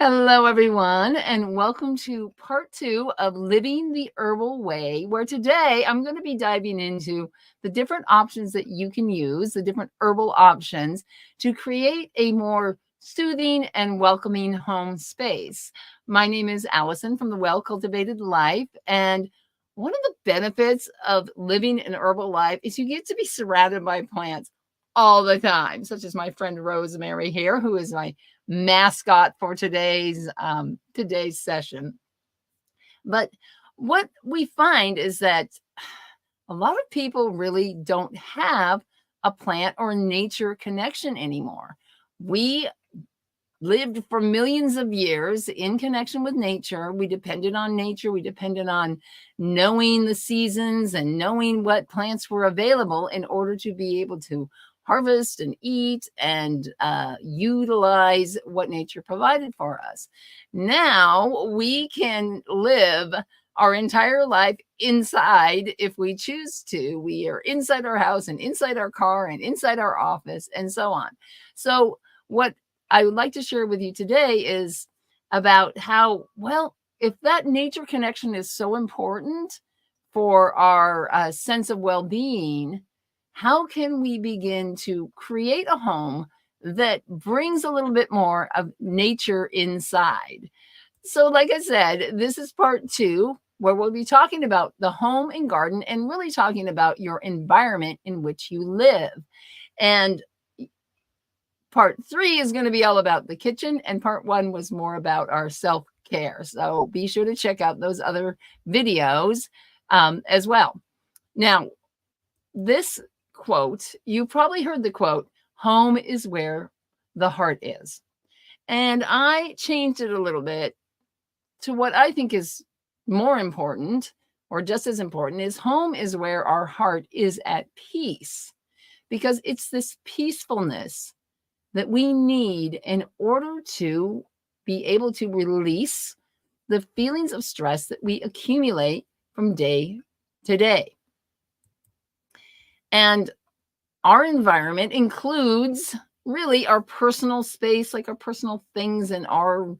Hello, everyone, and welcome to part 2 of Living the Herbal Way, where today I'm going to be diving into the different options that you can use, the different herbal options to create a more soothing and welcoming home space. My name is Allison from the Well Cultivated Life, and one of the benefits of living an herbal life is you get to be surrounded by plants all the time, such as my friend Rosemary here, who is my mascot for today's session. But what we find is that a lot of people really don't have a plant or nature connection anymore. We lived for millions of years in connection with nature. We depended on nature. We depended on knowing the seasons and knowing what plants were available in order to be able to harvest and eat and utilize what nature provided for us. Now we can live our entire life inside if we choose to. We are inside our house and inside our car and inside our office and so on. So what I would like to share with you today is about how, well, if that nature connection is so important for our sense of well-being, how can we begin to create a home that brings a little bit more of nature inside? So, like I said, this is part 2, where we'll be talking about the home and garden and really talking about your environment in which you live. And part 3 is going to be all about the kitchen, and part 1 was more about our self-care. So be sure to check out those other videos as well. Now, this quote, you probably heard the quote, "Home is where the heart is." And I changed it a little bit to what I think is more important, or just as important, is home is where our heart is at peace, because it's this peacefulness that we need in order to be able to release the feelings of stress that we accumulate from day to day. And our environment includes really our personal space, like our personal things and our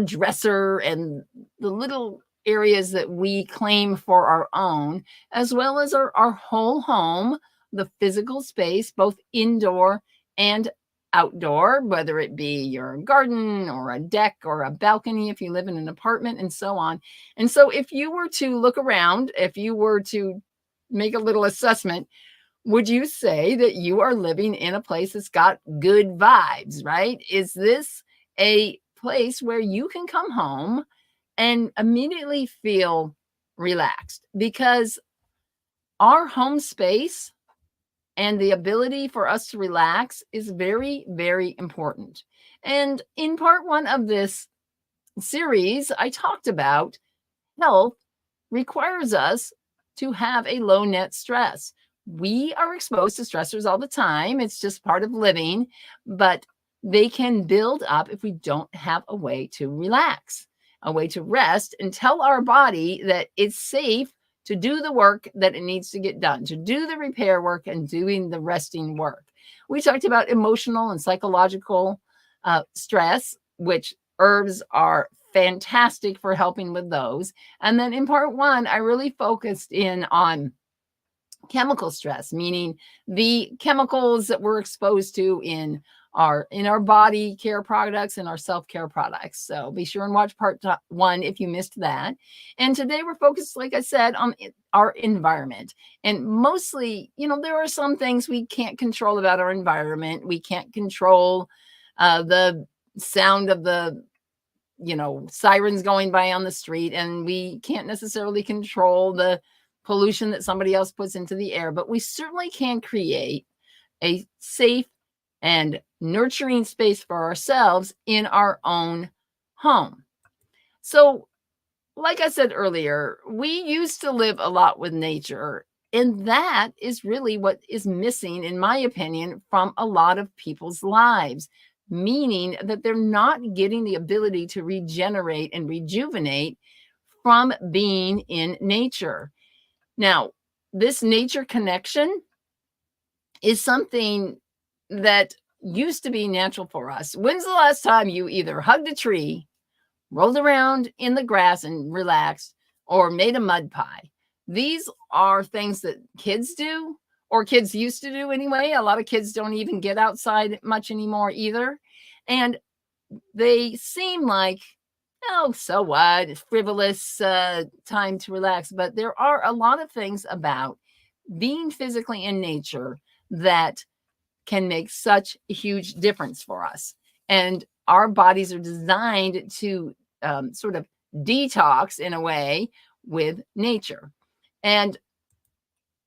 dresser and the little areas that we claim for our own, as well as our whole home, the physical space, both indoor and outdoor, whether it be your garden or a deck or a balcony if you live in an apartment and so on. And so if you were to look around, if you were to make a little assessment, would you say that you are living in a place that's got good vibes, right? Is this a place where you can come home and immediately feel relaxed? Because our home space and the ability for us to relax is very, very important. And in part 1 of this series, I talked about health requires us to have a low net stress. We are exposed to stressors all the time. It's just part of living, but they can build up if we don't have a way to relax, a way to rest and tell our body that it's safe to do the work that it needs to get done, to do the repair work and doing the resting work. We talked about emotional and psychological stress, which herbs are fantastic for helping with those. And then in part 1, I really focused in on chemical stress, meaning the chemicals that we're exposed to in our body care products and our self-care products. So be sure and watch part 1 if you missed that. And today we're focused, like I said, on our environment. And mostly, there are some things we can't control about our environment. We can't control the sound of the sirens going by on the street, and we can't necessarily control the pollution that somebody else puts into the air, but we certainly can create a safe and nurturing space for ourselves in our own home. So, like I said earlier, we used to live a lot with nature, and that is really what is missing, in my opinion, from a lot of people's lives, meaning that they're not getting the ability to regenerate and rejuvenate from being in nature. Now, this nature connection is something that used to be natural for us. When's the last time you either hugged a tree rolled around in the grass and relaxed, or made a mud pie. These are things that kids do, or kids used to do anyway. A lot of kids don't even get outside much anymore either. And they seem like, oh, so what? It's frivolous time to relax. But there are a lot of things about being physically in nature that can make such a huge difference for us. And our bodies are designed to sort of detox in a way with nature. And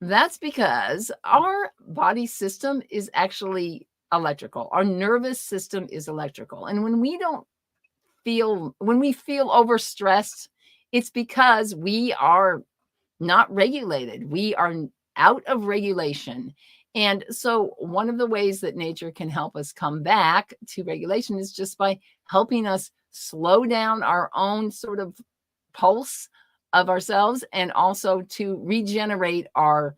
that's because our body system is actually electrical. Our nervous system is electrical. And when we feel overstressed, it's because we are not regulated. We are out of regulation. And so one of the ways that nature can help us come back to regulation is just by helping us slow down our own sort of pulse of ourselves, and also to regenerate our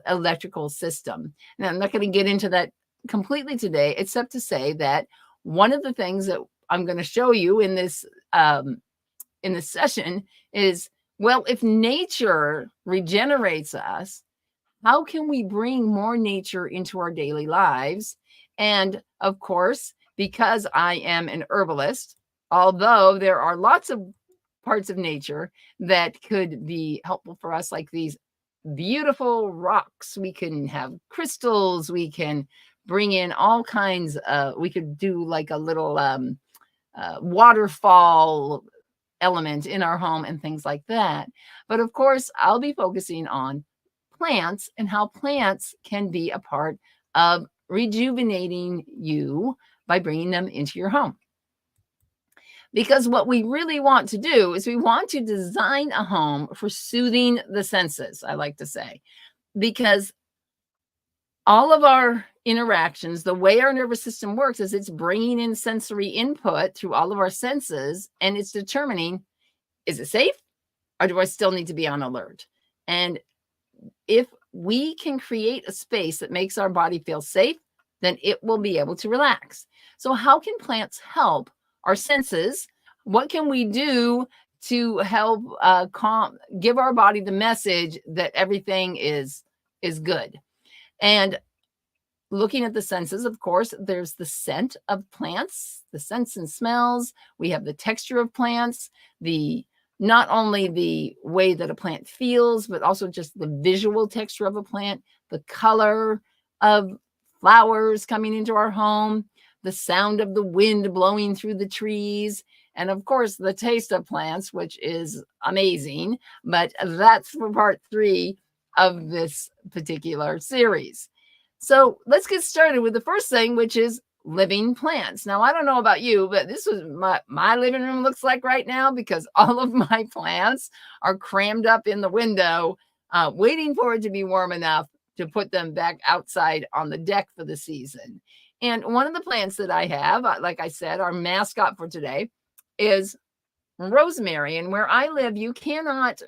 electrical system. Now, I'm not going to get into that completely today, except to say that one of the things that I'm going to show you in this session is, well, if nature regenerates us, how can we bring more nature into our daily lives? And of course, because I am an herbalist, although there are lots of parts of nature that could be helpful for us, like these beautiful rocks, we can have crystals, we can bring in all kinds of, we could do like a little waterfall element in our home and things like that. But of course, I'll be focusing on plants and how plants can be a part of rejuvenating you by bringing them into your home. Because what we really want to do is we want to design a home for soothing the senses, I like to say, because all of our interactions, the way our nervous system works is it's bringing in sensory input through all of our senses, and it's determining, is it safe or do I still need to be on alert? And if we can create a space that makes our body feel safe, then it will be able to relax. So how can plants help our senses? What can we do to help give our body the message that everything is good? And looking at the senses, of course, there's the scent of plants, the scents and smells. We have the texture of plants, not only the way that a plant feels, but also just the visual texture of a plant, the color of flowers coming into our home, the sound of the wind blowing through the trees, and of course, the taste of plants, which is amazing. But that's for part 3 of this particular series. So let's get started with the first thing, which is living plants. Now, I don't know about you, but this is my living room looks like right now, because all of my plants are crammed up in the window, waiting for it to be warm enough to put them back outside on the deck for the season. And one of the plants that I have, like I said, our mascot for today is rosemary. And where I live, you cannot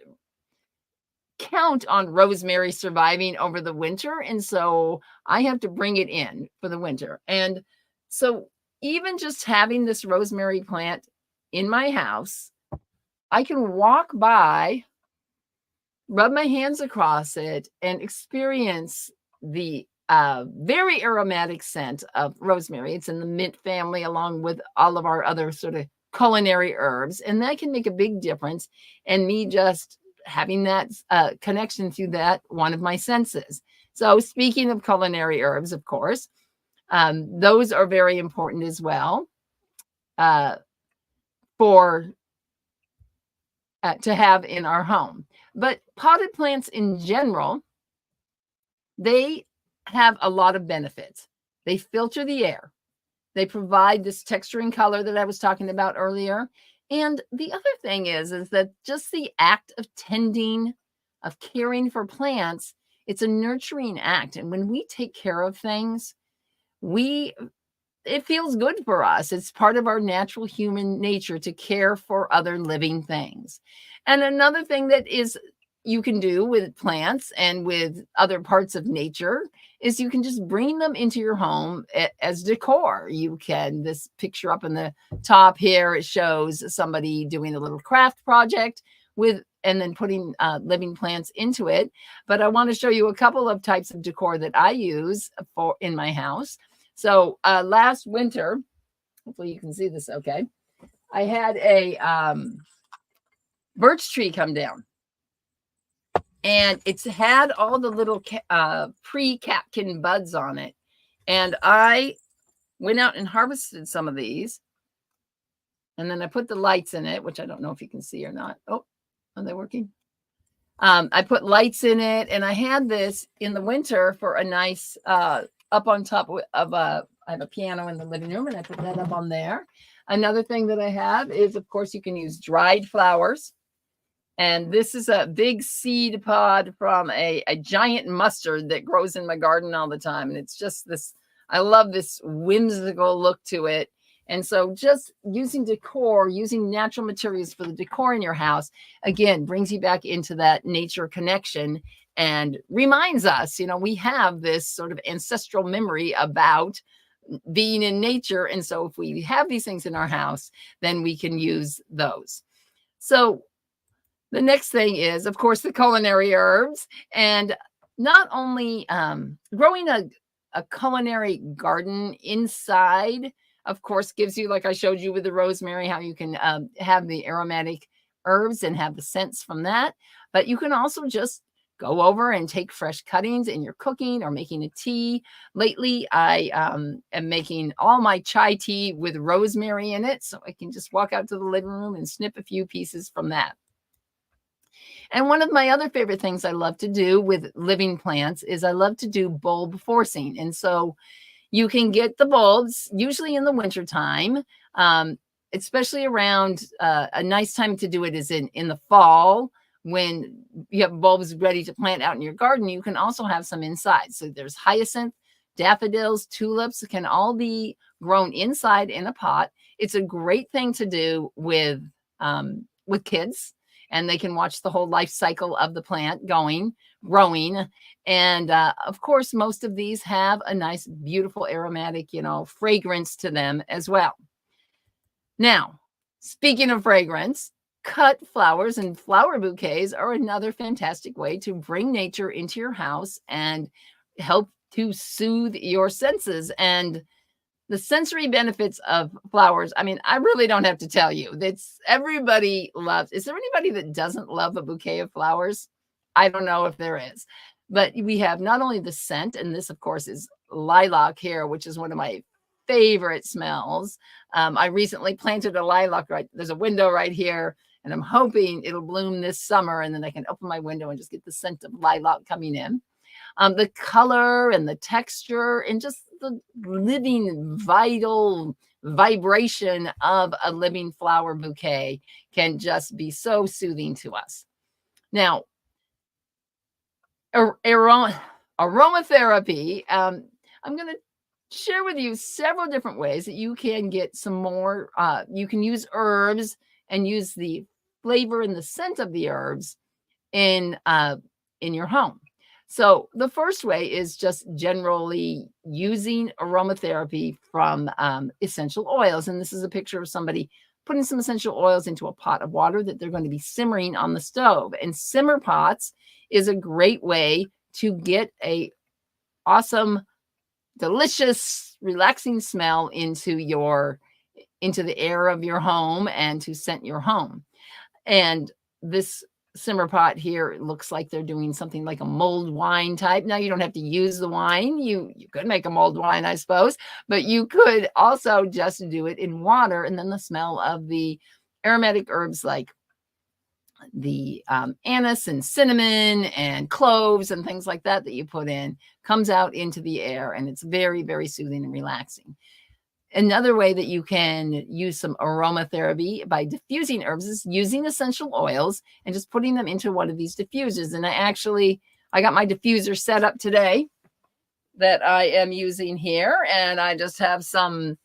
count on rosemary surviving over the winter. And so I have to bring it in for the winter. And so even just having this rosemary plant in my house, I can walk by, rub my hands across it, and experience the very aromatic scent of rosemary. It's in the mint family, along with all of our other sort of culinary herbs. And that can make a big difference in me just having that connection to that one of my senses. So speaking of culinary herbs, of course, those are very important as well for to have in our home. But potted plants in general, they have a lot of benefits. They filter the air. They provide this texture and color that I was talking about earlier. And the other thing is that just the act of tending, of caring for plants, it's a nurturing act. And when we take care of things, it feels good for us. It's part of our natural human nature to care for other living things. And another thing that is you can do with plants and with other parts of nature is you can just bring them into your home as decor. You can, this picture up in the top here, it shows somebody doing a little craft project with, and then putting living plants into it. But I want to show you a couple of types of decor that I use for in my house. So last winter, hopefully you can see this okay, I had a birch tree come down. And it's had all the little pre-catkin buds on it. And I went out and harvested some of these. And then I put the lights in it, which I don't know if you can see or not. Oh, are they working? I put lights in it. And I had this in the winter for a nice, up on top of I have a piano in the living room. And I put that up on there. Another thing that I have is, of course, you can use dried flowers. And this is a big seed pod from a giant mustard that grows in my garden all the time. And it's just this, I love this whimsical look to it. And so just using decor, using natural materials for the decor in your house, again, brings you back into that nature connection and reminds us, you know, we have this sort of ancestral memory about being in nature. And so if we have these things in our house, then we can use those. So the next thing is, of course, the culinary herbs, and not only growing a culinary garden inside, of course, gives you, like I showed you with the rosemary, how you can have the aromatic herbs and have the scents from that. But you can also just go over and take fresh cuttings in your cooking or making a tea. Lately, I am making all my chai tea with rosemary in it. So I can just walk out to the living room and snip a few pieces from that. And one of my other favorite things I love to do with living plants is I love to do bulb forcing. And so you can get the bulbs usually in the wintertime, especially around a nice time to do it is in the fall when you have bulbs ready to plant out in your garden. You can also have some inside. So there's hyacinth, daffodils, tulips can all be grown inside in a pot. It's a great thing to do with kids. And they can watch the whole life cycle of the plant growing. And of course, most of these have a nice, beautiful aromatic, you know, fragrance to them as well. Now, speaking of fragrance, cut flowers and flower bouquets are another fantastic way to bring nature into your house and help to soothe your senses. And the sensory benefits of flowers, I mean, I really don't have to tell you. That's everybody loves. Is there anybody that doesn't love a bouquet of flowers? I don't know if there is. But we have not only the scent, and this, of course, is lilac here, which is one of my favorite smells. I recently planted a lilac right, there's a window right here, and I'm hoping it'll bloom this summer, and then I can open my window and just get the scent of lilac coming in. The color and the texture and just the living, vital vibration of a living flower bouquet can just be so soothing to us. Now, aromatherapy, I'm going to share with you several different ways that you can get some more, you can use herbs and use the flavor and the scent of the herbs in your home. So the first way is just generally using aromatherapy from essential oils. And this is a picture of somebody putting some essential oils into a pot of water that they're going to be simmering on the stove. And simmer pots is a great way to get a awesome, delicious, relaxing smell into the air of your home and to scent your home. And this simmer pot here, it looks like they're doing something like a mulled wine type. Now, you don't have to use the wine. You could make a mulled wine, I suppose, but you could also just do it in water. And then the smell of the aromatic herbs like the anise and cinnamon and cloves and things like that you put in comes out into the air. And it's very, very soothing and relaxing. Another way that you can use some aromatherapy by diffusing herbs is using essential oils and just putting them into one of these diffusers. And I got my diffuser set up today that I am using here. And I just have some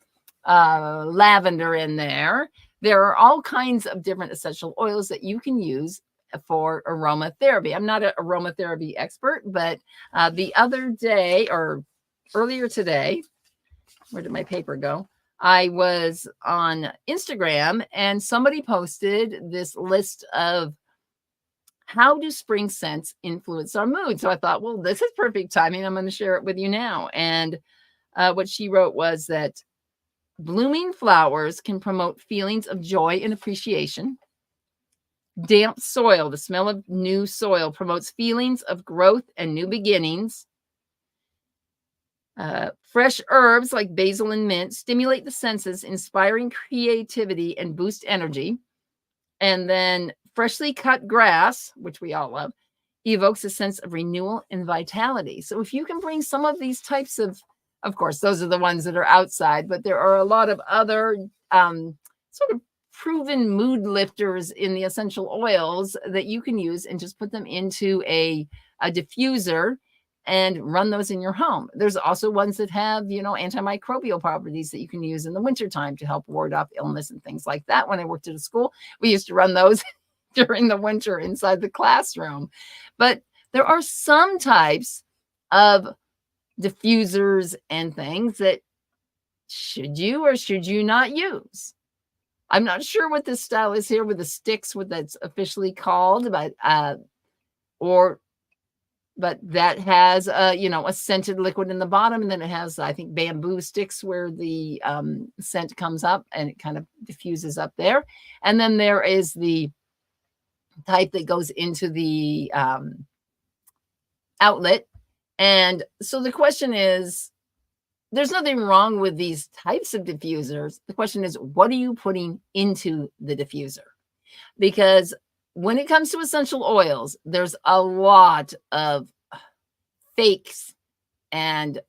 lavender in there. There are all kinds of different essential oils that you can use for aromatherapy. I'm not an aromatherapy expert, but the other day or earlier today, where did my paper go? I was on Instagram and somebody posted this list of how do spring scents influence our mood. So I thought, well, this is perfect timing. I'm going to share it with you now. And what she wrote was that blooming flowers can promote feelings of joy and appreciation. Damp soil, the smell of new soil, promotes feelings of growth and new beginnings. Fresh herbs like basil and mint stimulate the senses, inspiring creativity and boost energy. And then freshly cut grass, which we all love, evokes a sense of renewal and vitality. So if you can bring some of these types of course, those are the ones that are outside, but there are a lot of other sort of proven mood lifters in the essential oils that you can use and just put them into a diffuser and run those in your home. There's also ones that have, antimicrobial properties that you can use in the wintertime to help ward off illness and things like that. When I worked at a school, we used to run those during the winter inside the classroom. But there are some types of diffusers and things that should you or should you not use. I'm not sure what this style is here with the sticks, what that's officially called, but that has a scented liquid in the bottom, and then it has, I think, bamboo sticks where the scent comes up and it kind of diffuses up there. And then there is the type that goes into the outlet. And so the question is, there's nothing wrong with these types of diffusers. The question is, what are you putting into the diffuser? Because when it comes to essential oils, there's a lot of fakes, and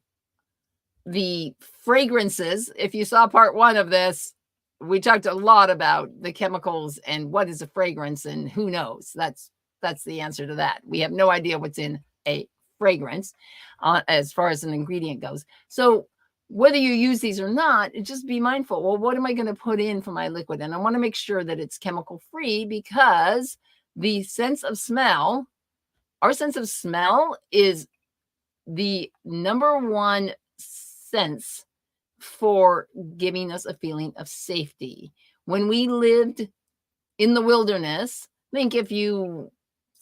the fragrances. If you saw part 1 of this, we talked a lot about the chemicals and what is a fragrance and who knows. That's the answer to that. We have no idea what's in a fragrance as far as an ingredient goes. So whether you use these or not, just be mindful. Well, what am I going to put in for my liquid? And I want to make sure that it's chemical free, because the sense of smell, our sense of smell is the number one sense for giving us a feeling of safety. When we lived in the wilderness, think if you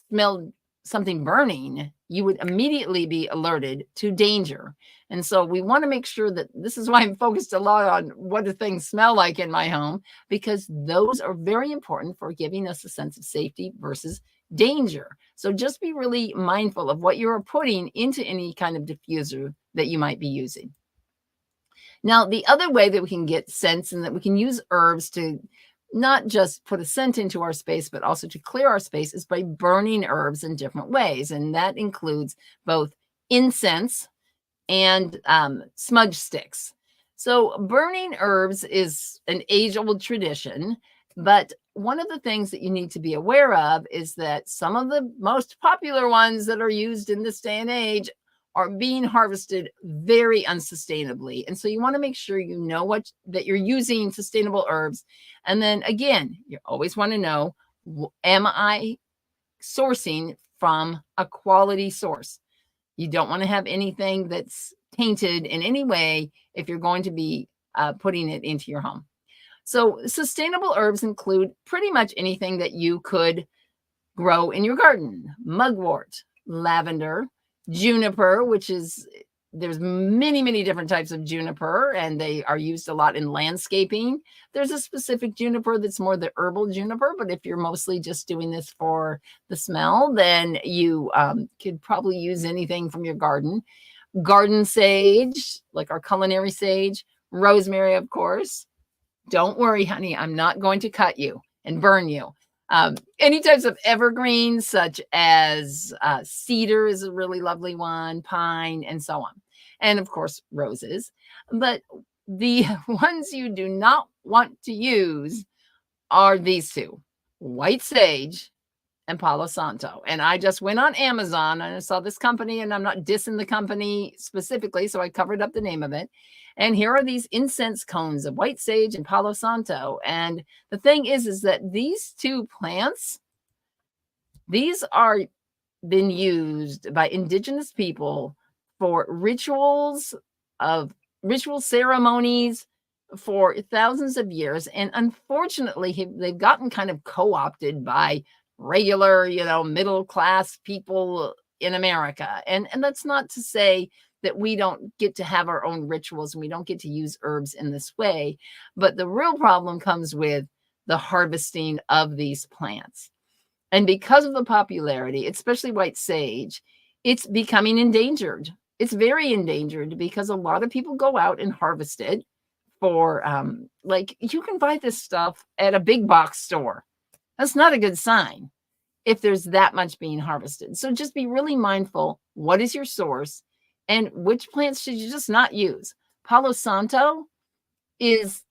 smelled something burning, you would immediately be alerted to danger. And so we want to make sure that this is why I'm focused a lot on what do things smell like in my home, because those are very important for giving us a sense of safety versus danger. So just be really mindful of what you're putting into any kind of diffuser that you might be using. Now, the other way that we can get scents and that we can use herbs to not just put a scent into our space, but also to clear our space is by burning herbs in different ways. And that includes both incense and smudge sticks. So burning herbs is an age-old tradition, but one of the things that you need to be aware of is that some of the most popular ones that are used in this day and age are being harvested very unsustainably. And so you want to make sure you know that you're using sustainable herbs. And then again, you always want to know, am I sourcing from a quality source? You don't want to have anything that's tainted in any way if you're going to be putting it into your home. So sustainable herbs include pretty much anything that you could grow in your garden: mugwort, lavender, juniper, which is, there's many, many different types of juniper, and they are used a lot in landscaping. There's a specific juniper that's more the herbal juniper, but if you're mostly just doing this for the smell, then you could probably use anything from your garden. Garden sage, like our culinary sage, rosemary, of course. Don't worry, honey, I'm not going to cut you and burn you. Any types of evergreens, such as cedar is a really lovely one, pine, and so on. And of course, roses. But the ones you do not want to use are these two: white sage and Palo Santo. And I just went on Amazon and I saw this company, and I'm not dissing the company specifically, so I covered up the name of it. And here are these incense cones of white sage and Palo Santo. And the thing is that these two plants These are been used by indigenous people for of ritual ceremonies for thousands of years. And unfortunately, they've gotten kind of co-opted by regular, middle class people in America. And that's not to say that we don't get to have our own rituals and we don't get to use herbs in this way. But the real problem comes with the harvesting of these plants. And because of the popularity, especially white sage, it's becoming endangered. It's very endangered because a lot of people go out and harvest it for, like, you can buy this stuff at a big box store. That's not a good sign if there's that much being harvested. So just be really mindful. What is your source and which plants should you just not use? Palo Santo is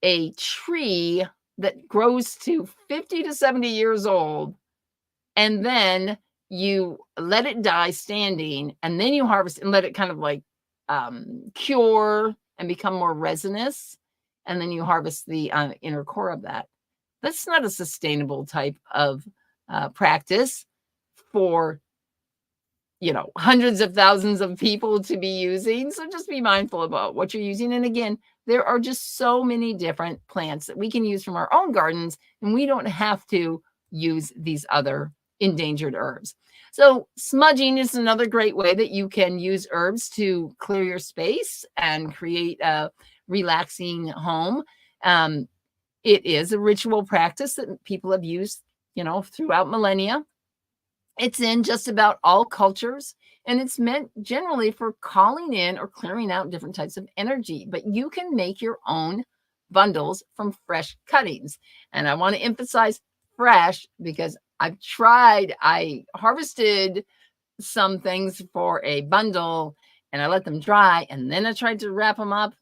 a tree that grows to 50 to 70 years old, and then you let it die standing, and then you harvest and let it kind of like cure and become more resinous, and then you harvest the inner core of that. That's not a sustainable type of practice for hundreds of thousands of people to be using. So just be mindful about what you're using. And again, there are just so many different plants that we can use from our own gardens, and we don't have to use these other endangered herbs. So smudging is another great way that you can use herbs to clear your space and create a relaxing home. It is a ritual practice that people have used, throughout millennia. It's in just about all cultures, and it's meant generally for calling in or clearing out different types of energy. But you can make your own bundles from fresh cuttings. And I want to emphasize fresh because I harvested some things for a bundle and I let them dry, and then I tried to wrap them up.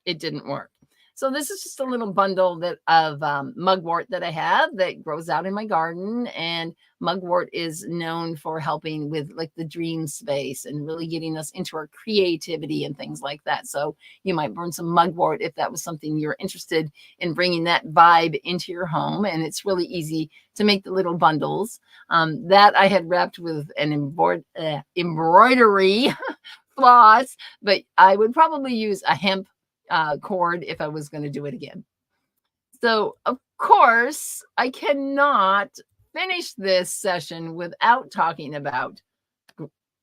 It didn't work. So this is just a little bundle of mugwort that I have that grows out in my garden. And mugwort is known for helping with like the dream space and really getting us into our creativity and things like that. So you might burn some mugwort if that was something you're interested in, bringing that vibe into your home. And it's really easy to make the little bundles that I had wrapped with an embroidery floss, but I would probably use a hemp cord if I was going to do it again. So, of course, I cannot finish this session without talking about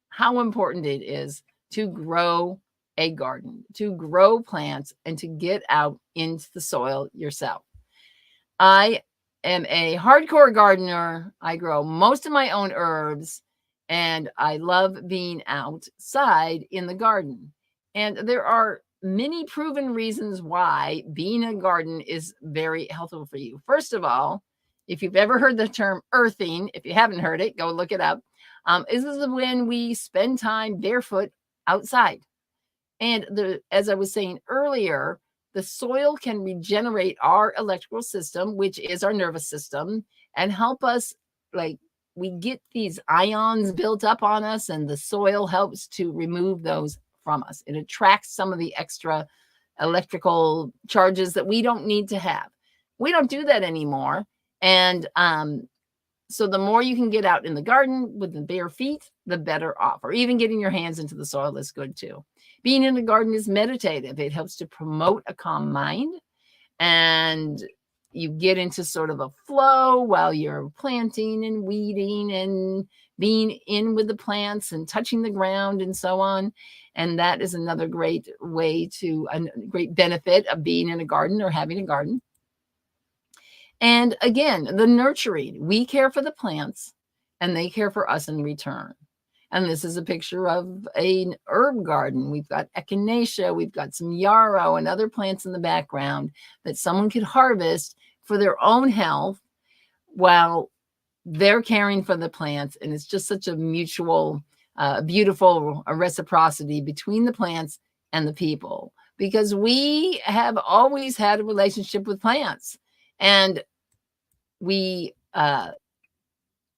how important it is to grow a garden, to grow plants, and to get out into the soil yourself. I am a hardcore gardener. I grow most of my own herbs, and I love being outside in the garden. And there are many proven reasons why being in a garden is very helpful for you. First of all, if you've ever heard the term earthing, if you haven't heard it, go look it up. This is when we spend time barefoot outside. And as I was saying earlier, the soil can regenerate our electrical system, which is our nervous system, and help us, like, we get these ions built up on us, and the soil helps to remove those from us. It attracts some of the extra electrical charges that we don't need to have. We don't do that anymore. And so the more you can get out in the garden with the bare feet, the better off. Or even getting your hands into the soil is good too. Being in the garden is meditative. It helps to promote a calm mind, and you get into sort of a flow while you're planting and weeding and being in with the plants and touching the ground and so on. And that is another great way a great benefit of being in a garden or having a garden. And again, the nurturing. We care for the plants and they care for us in return. And this is a picture of an herb garden. We've got echinacea, we've got some yarrow and other plants in the background that someone could harvest for their own health while they're caring for the plants. And it's just such a mutual, beautiful reciprocity between the plants and the people, because we have always had a relationship with plants, and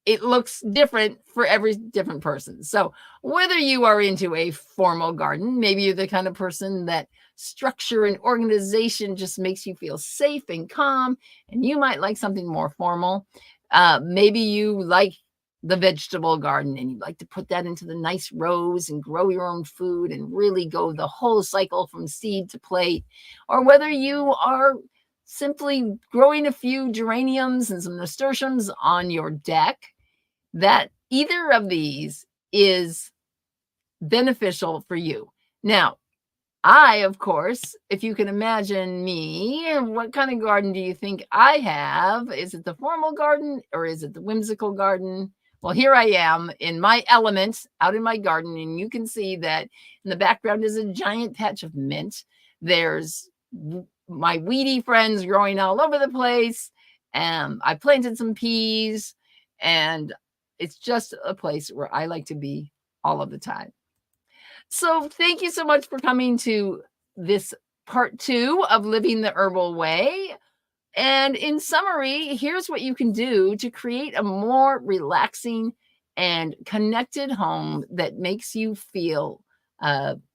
it looks different for every different person. So whether you are into a formal garden, maybe you're the kind of person that structure and organization just makes you feel safe and calm, and you might like something more formal. Maybe you like the vegetable garden and you'd like to put that into the nice rows and grow your own food and really go the whole cycle from seed to plate, or whether you are simply growing a few geraniums and some nasturtiums on your deck, that either of these is beneficial for you. Now, I, of course, if you can imagine me, what kind of garden do you think I have? Is it the formal garden or is it the whimsical garden? Well, here I am in my element out in my garden, and you can see that in the background is a giant patch of mint. There's my weedy friends growing all over the place. And I planted some peas, and it's just a place where I like to be all of the time. So thank you so much for coming to this part 2 of Living the Herbal Way. And in summary, here's what you can do to create a more relaxing and connected home that makes you feel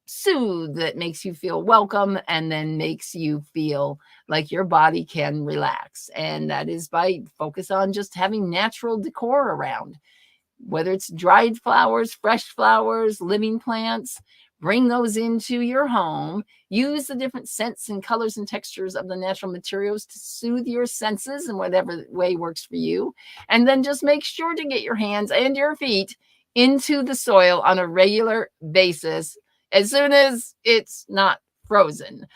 soothed, that makes you feel welcome, and then makes you feel like your body can relax. And that is by focus on just having natural decor around. Whether it's dried flowers, fresh flowers, living plants, bring those into your home. Use the different scents and colors and textures of the natural materials to soothe your senses in whatever way works for you. And then just make sure to get your hands and your feet into the soil on a regular basis as soon as it's not frozen.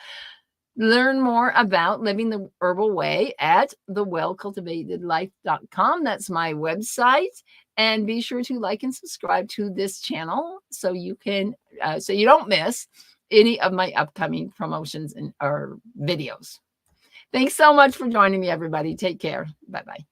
Learn more about Living the Herbal Way at thewellcultivatedlife.com. That's my website. And be sure to like and subscribe to this channel so you can so you don't miss any of my upcoming promotions and or videos. Thanks so much for joining me, everybody. Take care. Bye-bye.